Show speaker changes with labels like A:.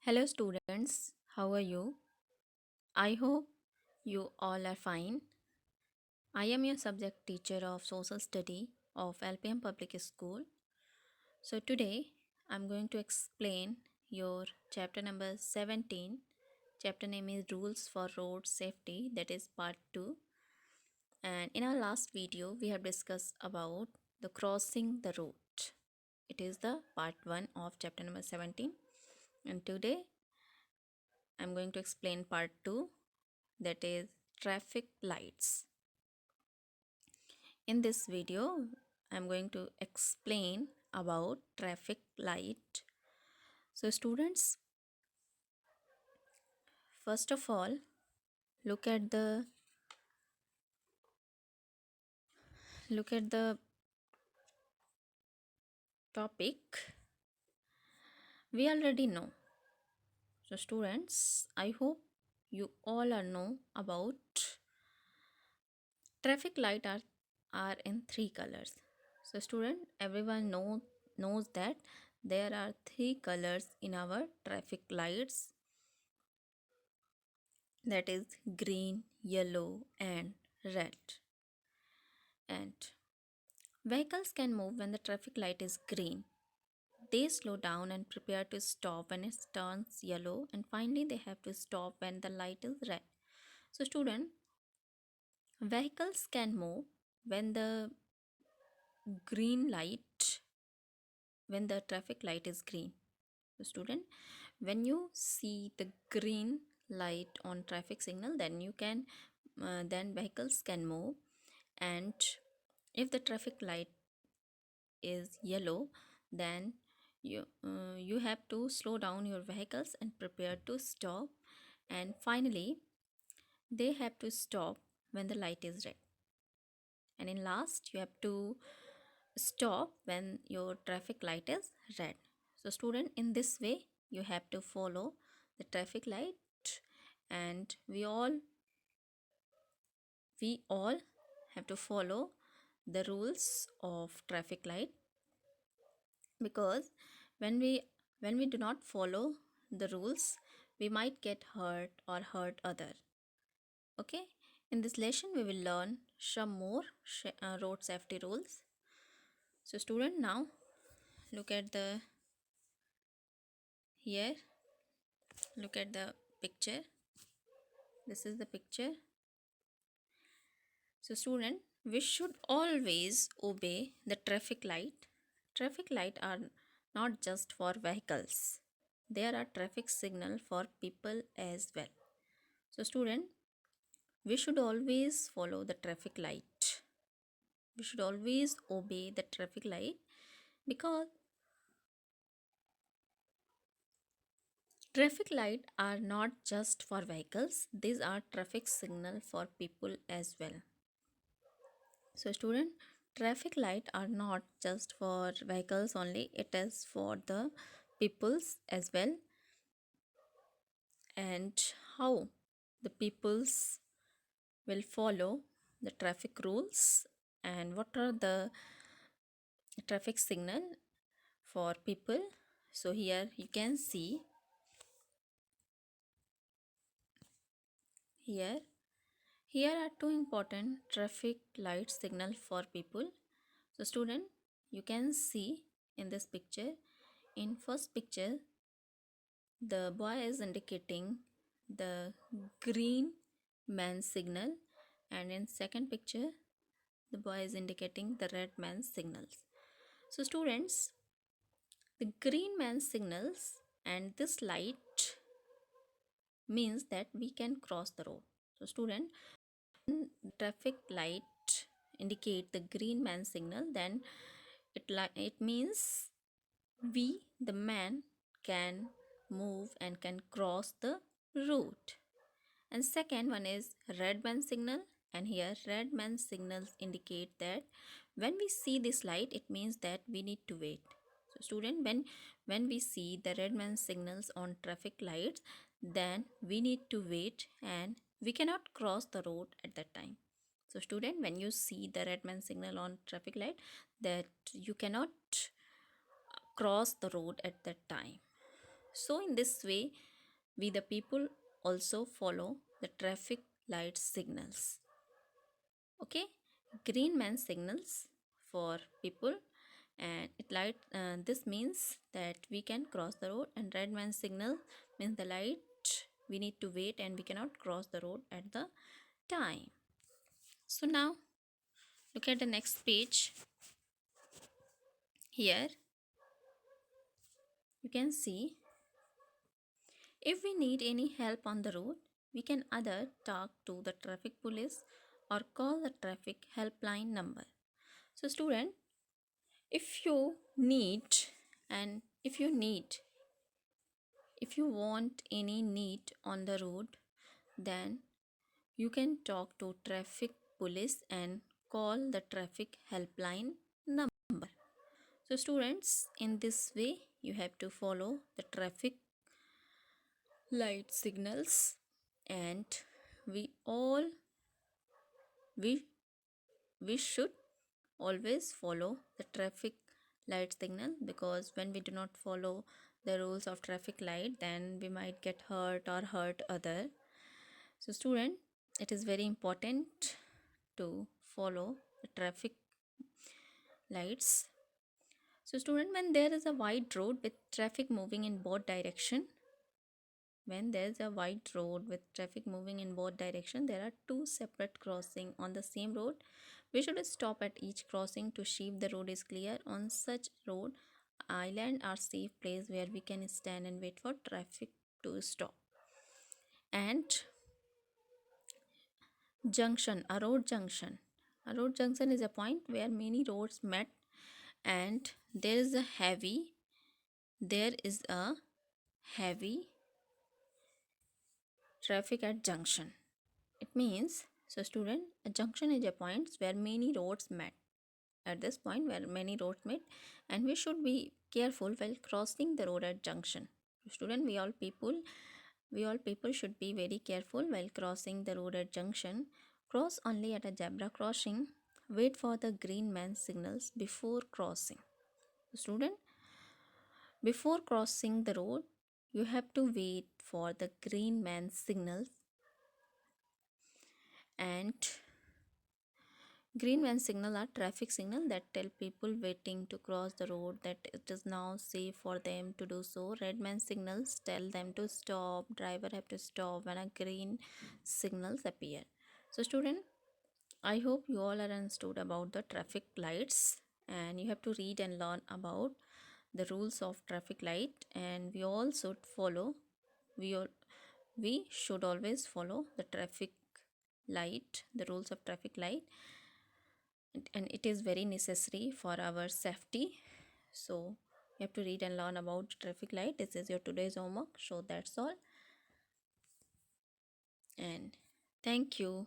A: Hello, students. How are you? I hope you all are fine. I am your subject teacher of social study of LPM Public School. So, today I'm going to explain your chapter number 17. Chapter name is Rules for Road Safety, that is part 2. And in our last video, we have discussed about the crossing the road. It is the part 1 of chapter number 17. And today I'm going to explain part 2, that is traffic lights. In this video, I'm going to explain about traffic light. So students, first of all, look at the topic. We already know. So students, I hope you all are know about traffic light are in three colors. So student, everyone knows that there are three colors in our traffic lights, that is green, yellow and red. And vehicles can move when the traffic light is green. They slow down and prepare to stop when it turns yellow, and finally they have to stop when the light is red. So student, vehicles can move when the green light when the traffic light is green. So student, when you see the green light on traffic signal, then vehicles can move. And if the traffic light is yellow, then you have to slow down your vehicles and prepare to stop, and finally they have to stop when the light is red, and in last you have to stop when your traffic light is red. So student, in this way you have to follow the traffic light, and we all have to follow the rules of traffic light, because when we do not follow the rules, we might get hurt or hurt other. Okay, in this lesson we will learn some more road safety rules. So student, now look at the here look at the picture. This is the picture. So student, we should always obey the traffic light. Traffic light are not just for vehicles, there are traffic signal for people as well. So student, we should always follow the traffic light. We should always obey the traffic light, because traffic light are not just for vehicles, these are traffic signal for people as well. So student, traffic light are not just for vehicles only, it is for the peoples as well. And how the peoples will follow the traffic rules, and what are the traffic signal for people. So here you can see, here here are two important traffic light signal for people. So student, you can see in this picture, in first picture the boy is indicating the green man signal, and in second picture the boy is indicating the red man signals. So students, the green man signals and this light means that we can cross the road. So student, when traffic light indicate the green man signal, then it means we the man can move and can cross the road. And second one is red man signal, and here red man signals indicate that when we see this light, it means that we need to wait. So student, when we see the red man signals on traffic lights, then we need to wait and we cannot cross the road at that time. So student, when you see the red man signal on traffic light, that you cannot cross the road at that time. So in this way, we the people also follow the traffic light signals. Okay, green man signals for people, and it light this means that we can cross the road, and red man signal means the light we need to wait and we cannot cross the road at the time. So now look at the next page. Here you can see, if we need any help on the road, we can either talk to the traffic police or call the traffic helpline number. So student, if you need and if you want any need on the road, then you can talk to traffic police and call the traffic helpline number. So students, in this way you have to follow the traffic light signals, and we all we we should always follow the traffic light signal, because when we do not follow the rules of traffic light, then we might get hurt or hurt other. So student, it is very important to follow the traffic lights. So student, when there is a wide road with traffic moving in both direction, when there is a wide road with traffic moving in both direction, there are two separate crossing on the same road. We should stop at each crossing to see if the road is clear. On such road, island are safe place where we can stand and wait for traffic to stop. And junction, a road junction. A road junction is a point where many roads met, and there is a heavy traffic at junction. It means, so student, a junction is a point where many roads met. At this point where many roads meet, and we should be careful while crossing the road at junction. Student, we all people should be very careful while crossing the road at junction. Cross only at a zebra crossing. Wait for the green man signals before crossing. Student, before crossing the road, you have to wait for the green man signals, and green van signal are traffic signal that tell people waiting to cross the road that it is now safe for them to do so. Red man signals tell them to stop. Driver have to stop when a green signals appear. So student, I hope you all are understood about the traffic lights, and you have to read and learn about the rules of traffic light, and we all we should always follow the traffic light, the rules of traffic light, and it is very necessary for our safety. So you have to read and learn about traffic light. This is your today's homework, so that's all, and thank you.